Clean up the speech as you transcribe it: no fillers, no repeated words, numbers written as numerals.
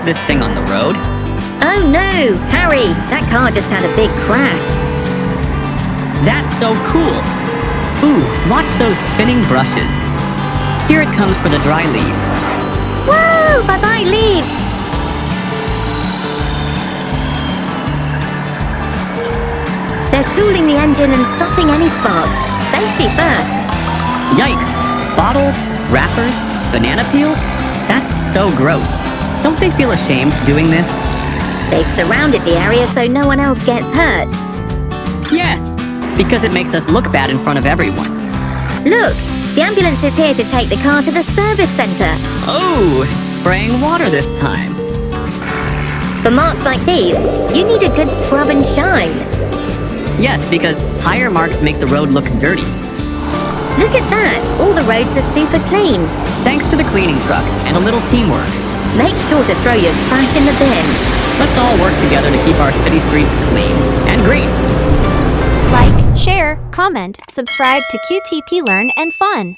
this thing on the road. Oh no! Harry, that car just had a big crash. That's so cool! Ooh, watch those spinning brushes. Here it comes for the dry leaves. Woo! Bye-bye, leaves! They're cooling the engine and stopping any sparks. Safety first. Yikes! Bottles, wrappers, banana peels? That's so gross. Don't they feel ashamed doing this? They've surrounded the area so no one else gets hurt. Yes! Because it makes us look bad in front of everyone. Look! The ambulance is here to take the car to the service center. Oh! Spraying water this time. For marks like these, you need a good scrub and shine. Yes, because tire marks make the road look dirty. Look at that! All the roads are super clean. Thanks to the cleaning truck and a little teamwork. Make sure to throw your trash in the bin. Let's all work together to keep our city streets clean and green. Like, share, comment, subscribe to QTP Learn and Fun.